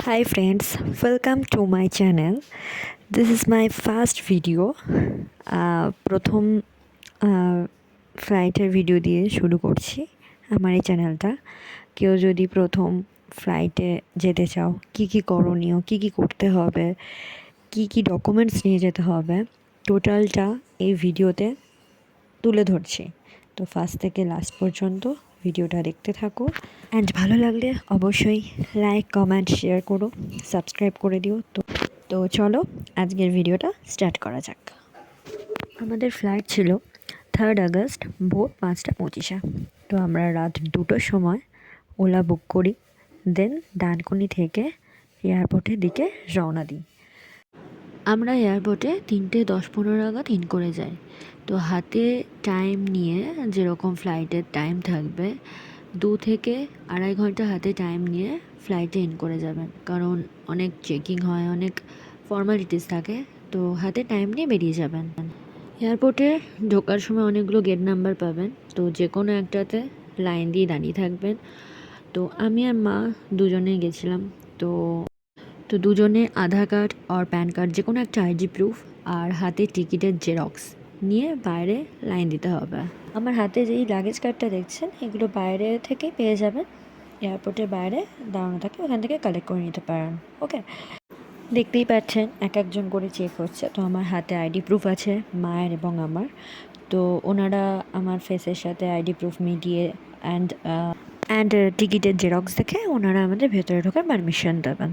Hi friends, welcome to my channel. This is my first video. প্রথম ফ্লাইটের video দিয়ে শুরু করছি আমার এই চ্যানেলটা। কেউ যদি প্রথম ফ্লাইটে যেতে চাও, কি কি করণীয়, কি কি করতে হবে, কি কি ডকুমেন্টস নিয়ে যেতে হবে, টোটালটা এই ভিডিওতে তুলে ধরছি। তো ফার্স্ট থেকে লাস্ট পর্যন্ত ভিডিওটা দেখতে থাকো অ্যান্ড ভালো লাগলে অবশ্যই লাইক কমেন্ট শেয়ার করো, সাবস্ক্রাইব করে দিও। তো চলো আজকের ভিডিওটা স্টার্ট করা যাক। আমাদের ফ্লাইট ছিল 3 আগস্ট ভোর 5:25। তো আমরা রাত 2টোর সময় ওলা বুক করি, দেন ডানকুনি থেকে এয়ারপোর্টের দিকে রওনা দিই। আমরা এয়ারপোর্টে 3:10-15 নাগাদ ইন করে যাই। তো হাতে টাইম নিয়ে, যেরকম ফ্লাইটের টাইম থাকবে 2 থেকে 2.5 ঘন্টা হাতে টাইম নিয়ে ফ্লাইটে ইন করে যাবেন, কারণ অনেক চেকিং হয়, অনেক ফর্মালিটিস থাকে। তো হাতে টাইম নিয়ে বেরিয়ে যাবেন। এয়ারপোর্টে ঢোকার সময় অনেকগুলো গেট নাম্বার পাবেন, তো যে কোনো একটাতে লাইন দিয়ে দাঁড়িয়ে থাকবেন। তো আমি আর মা দুজনেই গেছিলাম। তো দুজনে আধার কার্ড আর প্যান কার্ড, যে কোনো একটা আইডি প্রুফ আর হাতে টিকিটের জেরক্স নিয়ে বাইরে লাইন দিতে হবে। আমার হাতে যেই লাগেজ কার্ডটা দেখছেন, এগুলো বাইরে থেকে পেয়ে যাবেন। এয়ারপোর্টের বাইরে দাঁড়ানো থাকে, ওখান থেকে কালেক্ট করে নিতে পারেন। ওকে, দেখতেই পাচ্ছেন এক একজন করে চেক হচ্ছে। তো আমার হাতে আইডি প্রুফ আছে মায়ের এবং আমার। তো ওনারা আমার ফেসের সাথে আইডি প্রুফ মিডিয়ে অ্যান্ড টিকিটের জেরক্স দেখে ওনারা আমাদের ভেতরে ঢোকার পারমিশন দেবেন।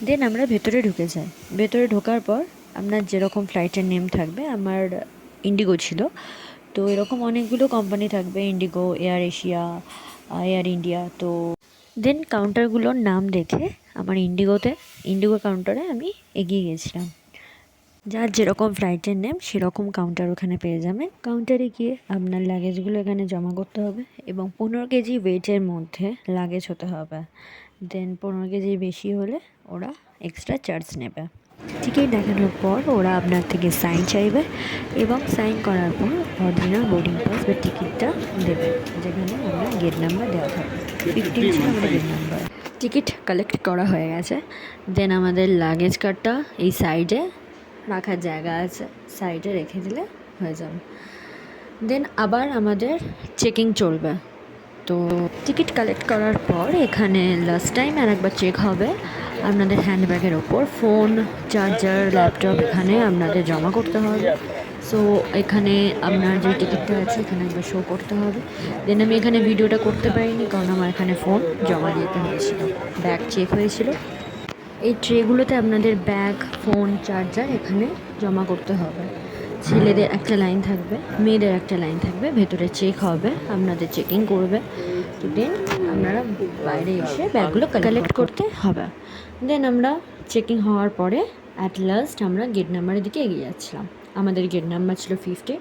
দেন আমরা ভেতরে ঢুকে যাই। ভেতরে ঢোকার পর আপনার যেরকম ফ্লাইটের নেম থাকবে, আমার ইন্ডিগো ছিল। তো এরকম অনেকগুলো কোম্পানি থাকবে, Indigo, air Asia, air India. তো দেন কাউন্টারগুলোর নাম দেখে আমার ইন্ডিগো কাউন্টারে আমি এগিয়ে গেছিলাম। যার যেরকম ফ্লাইটের নেম সেরকম কাউন্টার ওখানে পেয়ে যাবেন। কাউন্টারে গিয়ে আপনার লাগেজগুলো এখানে জমা করতে হবে এবং 15 কেজি ওয়েটের মধ্যে লাগেজ হতে হবে। দেন 15 কেজি বেশি হলে ওরা এক্সট্রা চার্জ নেবে। টিকিট দেখানোর পর ওরা আপনার থেকে সাইন চাইবে এবং সাইন করার পর অরিজিনাল বোর্ডিং পাস বা টিকিটটা দেবে, যেখানে আমরা গেট নাম্বার দেওয়া থাকবে। 15 ছিল আমাদের গেট নাম্বার। টিকিট কালেক্ট করা হয়ে গেছে। দেন আমাদের লাগেজ কার্ডটা এই সাইডে রাখার জায়গা আছে, সাইডে রেখে দিলে হয়ে যাবে। দেন আবার আমাদের চেকিং চলবে। তো টিকিট কালেক্ট করার পর এখানে লাস্ট টাইম আর একবার চেক হবে আপনাদের হ্যান্ডব্যাগের ওপর। ফোন, চার্জার, ল্যাপটপ এখানে আপনাদের জমা করতে হবে। সো এখানে আপনার যে টিকিটটা আছে এখানে একবার শো করতে হবে। দেন আমি এখানে ভিডিওটা করতে পারিনি, কারণ আমার এখানে ফোন জমা দিতে হয়েছিল। ব্যাগ চেক হয়েছিল। এই ট্রেগুলোতে আপনাদের ব্যাগ, ফোন, চার্জার এখানে জমা করতে হবে। ছেলেদের একটা লাইন থাকবে, মেয়েদের একটা লাইন থাকবে। ভেতরে চেক হবে, আপনাদের চেকিং করবে। তো দেন আপনারা বাইরে এসে ব্যাগগুলো কালেক্ট করতে হবে। দেন আমরা চেকিং হওয়ার পরে অ্যাট লাস্ট আমরা গেট নাম্বারের দিকে এগিয়ে যাচ্ছিলাম। আমাদের গেট নাম্বার ছিল 50।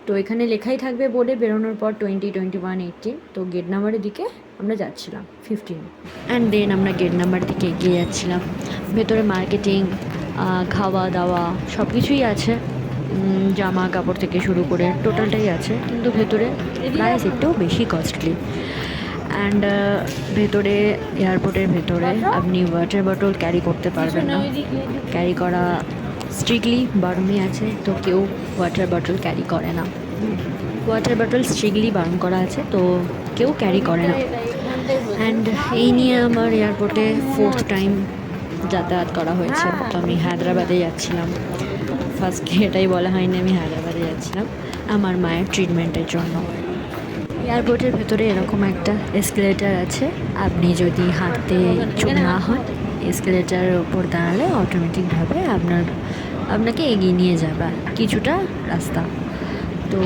তো এখানে লেখাই থাকবে বোর্ডে বেরোনোর পর 20, 21, 18। তো গেট নাম্বারের দিকে আমরা যাচ্ছিলাম 15। অ্যান্ড দেন আমরা গেট নাম্বারের দিকে এগিয়ে যাচ্ছিলাম। ভেতরে মার্কেটিং, খাওয়া দাওয়া সব কিছুই আছে, জামা কাপড় থেকে শুরু করে টোটালটাই আছে। কিন্তু ভেতরে প্রাইস একটু বেশি কস্টলি। অ্যান্ড ভেতরে, এয়ারপোর্টের ভেতরে আপনি ওয়াটার বটল ক্যারি করতে পারবেন না। ক্যারি করা স্ট্রিক্টলি বারণই আছে, তো কেউ ওয়াটার বটল ক্যারি করে না। ওয়াটার বটল স্ট্রিক্টলি বারণ করা আছে, তো কেউ ক্যারি করে না। অ্যান্ড এই নিয়ে আমার এয়ারপোর্টে 4th টাইম যাতায়াত করা হয়েছে। তো আমি হায়দ্রাবাদে যাচ্ছিলাম। ফার্স্টে এটাই বলা হয়নি, আমি হায়দ্রাবাদে যাচ্ছিলাম আমার মায়ের ট্রিটমেন্টের জন্য। এয়ারপোর্টের ভেতরে এরকম একটা এসকেলেটার আছে। আপনি যদি হাঁটতে ইচ্ছুক না হন, এসকেলেটারের ওপর দাঁড়ালে অটোমেটিকভাবে আপনাকে এগিয়ে নিয়ে যাবে কিছুটা রাস্তা। তো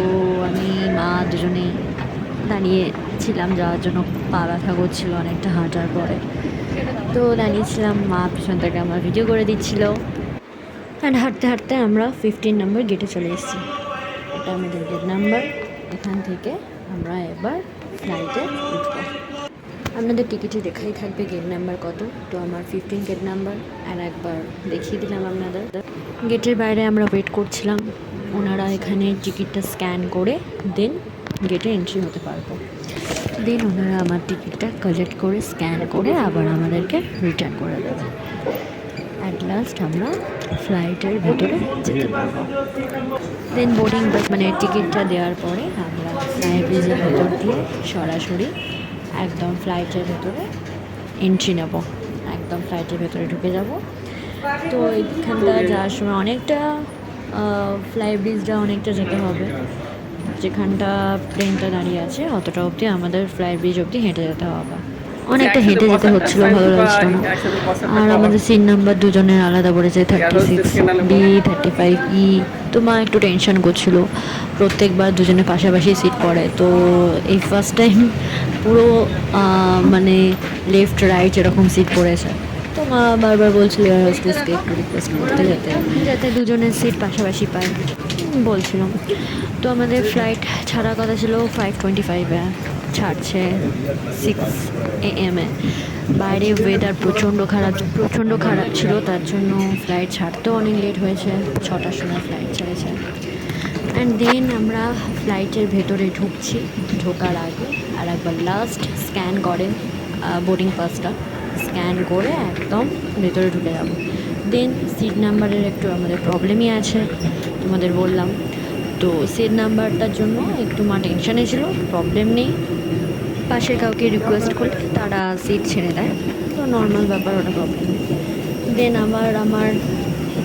আমি মা দুজনেই দাঁড়িয়েছিলাম যাওয়ার জন্য। পা ব্যথা করছিল অনেকটা হাঁটার পরে। তো দাঁড়িয়েছিলাম, মা পিছন থেকে আমার ভিডিও করে দিচ্ছিল। অ্যান্ড হাঁটতে হাঁটতে আমরা 15 নম্বর গেটে চলে এসেছি। এটা আমাদের গেট নাম্বার। এখান থেকে আমরা এবার ফ্লাইটে উঠব। আপনাদের টিকিটে দেখাই থাকবে গেট নাম্বার কত। তো আমার 15 গেট নাম্বার, আর একবার দেখিয়ে দিলাম আপনাদের। গেটের বাইরে আমরা ওয়েট করছিলাম। ওনারা এখানে টিকিটটা স্ক্যান করে দেন গেটে এন্ট্রি হতে পারবো। দেন ওনারা আমার টিকিটটা কালেক্ট করে স্ক্যান করে আবার আমাদেরকে রিটার্ন করে দেবে। অ্যাট লাস্ট আমরা ফ্লাইটের ভেতরে যেতে পারবো। দেন বোর্ডিং বাস মানে টিকিটটা দেওয়ার পরে আমরা ফ্লাই ব্রিজের ভেতর দিয়ে সরাসরি একদম ফ্লাইটের ভেতরে এন্ট্রি নেব, একদম ফ্লাইটের ভেতরে ঢুকে যাব। তো এইখানটা যাওয়ার সময় অনেকটা ফ্লাই ব্রিজটা অনেকটা যেতে হবে, যেখানটা প্লেনটা দাঁড়িয়ে আছে অতটা অবধি আমাদের ফ্লাই ব্রিজ অবধি হেঁটে যেতে হবে। অনেকটা হেঁটে যেতে হচ্ছিলো, ভালো লাগছিল না। আর আমাদের সিট নাম্বার দুজনের আলাদা পড়েছে, 36B 35E। তো মা একটু টেনশন করছিলো, প্রত্যেকবার দুজনের পাশাপাশি সিট পড়ে, তো এই ফার্স্ট টাইম পুরো মানে লেফট রাইট এরকম সিট পড়েছে। তো মা বারবার বলছিল এয়ার হোস্টেসকে একটু রিকোয়েস্ট করতে যাতে দুজনের সিট পাশাপাশি পায় বলছিলাম। তো আমাদের ফ্লাইট ছাড়ার কথা ছিল 5:25-এ, ছাড়ছে 6 AM বাইরে ওয়েদার প্রচণ্ড খারাপ ছিল, তার জন্য ফ্লাইট ছাড়তেও অনেক লেট হয়েছে, 6টার সময় ফ্লাইট ছেড়েছে। অ্যান্ড দেন আমরা ফ্লাইটের ভেতরে ঢুকছি, ঢোকার আগে আর একবার লাস্ট স্ক্যান করে বোর্ডিং পাসটা স্ক্যান করে একদম ভেতরে ঢুকে যাব। দেন সিট নাম্বারের একটু আমাদের প্রবলেমই আছে, তোমাদের বললাম। তো সিট নাম্বারটার জন্য একটু মা টেনশানে ছিল, প্রবলেম নেই, পাশের কাউকে রিকোয়েস্ট করলে তারা সিট ছেড়ে দেয়, তো নর্মাল ব্যাপার, ওটা প্রবলেম নেই। দেন আমার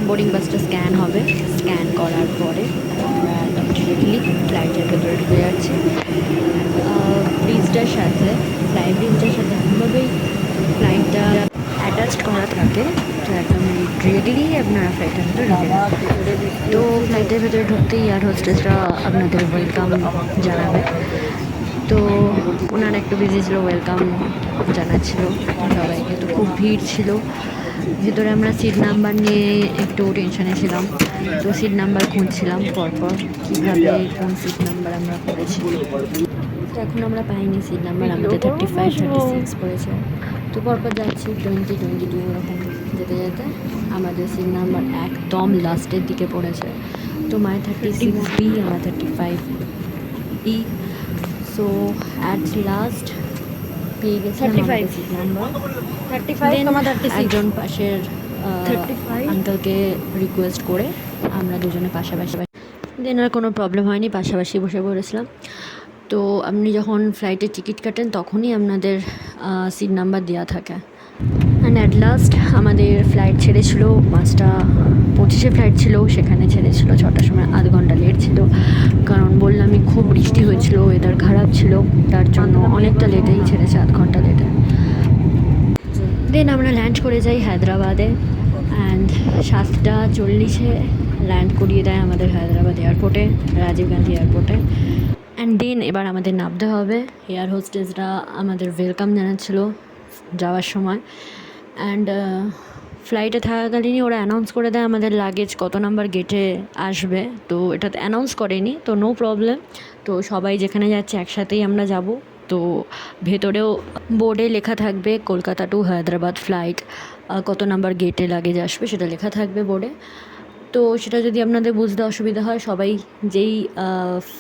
বোর্ডিং পাসটা স্ক্যান হবে, স্ক্যান করার পরে আমরা একদম ডিরেক্টলি ফ্লাইটের ভেতরে ঢুকে যাচ্ছি। ব্রিজটার সাথে এমনভাবেই ফ্লাইটটা অ্যাটাচড করা থাকে, তো একদম ডিরেক্টলি আপনারা ফ্লাইটের ভেতরে ঢুকে যান। তো ফ্লাইটের ভেতরে ঢুকতেই এয়ার হোস্টেসরা আপনাদের ওয়েলকাম জানাবে। তো ওনারা একটু বিজি ছিল, ওয়েলকাম জানাচ্ছিল সবাইকে। তো খুব ভিড় ছিল ভেতরে, আমরা সিট নাম্বার নিয়ে একটু টেনশানে ছিলাম, তো সিট নাম্বার খুঁজছিলাম পরপর কীভাবে কোন সিট নাম্বার আমরা করেছি। তো এখন আমরা পাইনি সিট নাম্বার, আমাদের 35 36 পড়েছে। তো পরপর যাচ্ছি 20 22 এরকম যেতে যেতে আমাদের সিট নাম্বার একদম লাস্টের দিকে পড়েছে। তো মায়ের 36B, আমার 35E। সো অ্যাট লাস্ট পেয়ে গেছিলাম আমাদের সিট নাম্বার 35। একজন পাশের আঙ্কেলকে রিকোয়েস্ট করে আমরা দুজনে পাশাপাশি, দেন আর কোনো প্রবলেম হয়নি, পাশাপাশি বসে পড়েছিলাম। তো আপনি যখন ফ্লাইটের টিকিট কাটেন তখনই আপনাদের সিট নাম্বার দেওয়া থাকে। অ্যান্ড অ্যাট লাস্ট আমাদের ফ্লাইট ছেড়েছিল 5:25 ফ্লাইট ছিল, সেখানে ছেড়েছিল 6টার সময়, আধ ঘন্টা লেট ছিল, কারণ বললামই খুব বৃষ্টি হয়েছিল, ওয়েদার খারাপ ছিল, তার জন্য অনেকটা লেটেই ছেড়েছে, আধ ঘন্টা লেটে। দেন আমরা ল্যান্ড করে যাই হায়দ্রাবাদে, অ্যান্ড 7:40 ল্যান্ড করিয়ে দেয় আমাদের হায়দ্রাবাদ এয়ারপোর্টে, রাজীব গান্ধী এয়ারপোর্টে। অ্যান্ড দেন এবার আমাদের নামতে হবে। এয়ার হোস্টেসরা আমাদের ওয়েলকাম জানাচ্ছিল যাওয়ার সময়। অ্যান্ড ফ্লাইটে থাকাকালীনই ওরা অ্যানাউন্স করে দেয় আমাদের লাগেজ কত নাম্বার গেটে আসবে, তো এটাতে অ্যানাউন্স করেনি, তো নো প্রবলেম। তো সবাই যেখানে যাচ্ছে একসাথেই আমরা যাব। তো ভেতরেও বোর্ডে লেখা থাকবে কলকাতা টু হায়দ্রাবাদ ফ্লাইট, কত নাম্বার গেটে লাগেজ আসবে সেটা লেখা থাকবে বোর্ডে। তো সেটা যদি আপনাদের বুঝতে অসুবিধা হয়, সবাই যেই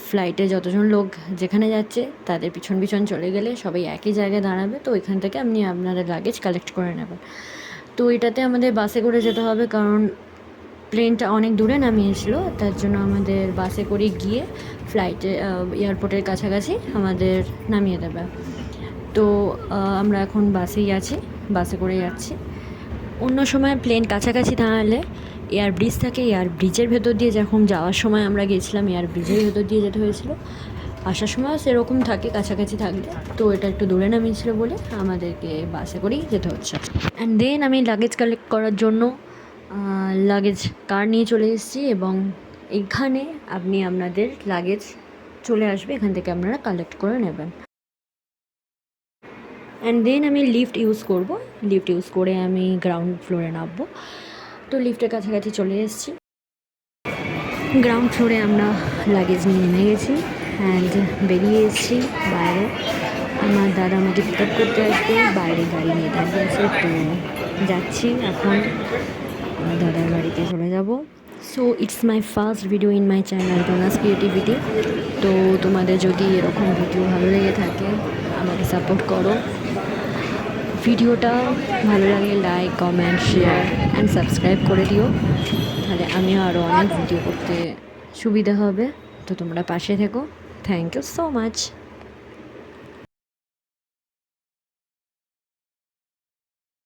ফ্লাইটে যতজন লোক যেখানে যাচ্ছে তাদের পিছন পিছন চলে গেলে সবাই একই জায়গায় দাঁড়াবে, তো ওইখান থেকে আপনি আপনাদের লাগেজ কালেক্ট করে নেবেন। তো এটাতে আমাদের বাসে করে যেতে হবে, কারণ প্লেনটা অনেক দূরে নামিয়েছিল, তার জন্য আমাদের বাসে করে গিয়ে ফ্লাইটে এয়ারপোর্টের কাছাকাছি আমাদের নামিয়ে দেবে। তো আমরা এখন বাসেই আছি, বাসে করে যাচ্ছি। অন্য সময় প্লেন কাছাকাছি দাঁড়ালে এয়ার ব্রিজ থাকে, এয়ার ব্রিজের ভেতর দিয়ে যখন যাওয়ার সময় আমরা গেছিলাম এয়ার ব্রিজের ভেতর দিয়ে যেতে হয়েছিল, আসার সময় সেরকম থাকে কাছাকাছি থাকলে। তো এটা একটু দূরে নামিয়েছিল বলে আমাদেরকে বাসে করেই যেতে হচ্ছে। অ্যান্ড দেন আমি লাগেজ কালেক্ট করার জন্য লাগেজ কার নিয়ে চলে এসেছি, এবং এখানে আপনি আপনাদের লাগেজ চলে আসবে, এখান থেকে আপনারা কালেক্ট করে নেবেন। অ্যান্ড দেন আমি লিফট ইউজ করব, লিফট ইউজ করে আমি গ্রাউন্ড ফ্লোরে নামবো। তো লিফটের কাছাকাছি চলে এসেছি, গ্রাউন্ড ফ্লোরে আমরা লাগেজ নিয়ে নেমে গেছি অ্যান্ড বেরিয়ে এসেছি বাইরে। আমার দাদা আমাকে পিক আপ করতে আসবে, বাইরে গাড়ি নিয়ে দাঁড়িয়ে আছে, তো যাচ্ছি এখন দাদার বাড়িতে চলে যাব। So it's my first video in my channel ডোনাস creativity. তো তোমাদের যদি এরকম ভিডিও ভালো লেগে থাকে, আমার সাপোর্ট করো। ভিডিওটা ভালো লাগলে like, comment, share and subscribe করে দিও, তাহলে আমিও আরও অনেক ভিডিও করতে সুবিধা হবে। তো তোমরা পাশে থেকো। Thank you so much.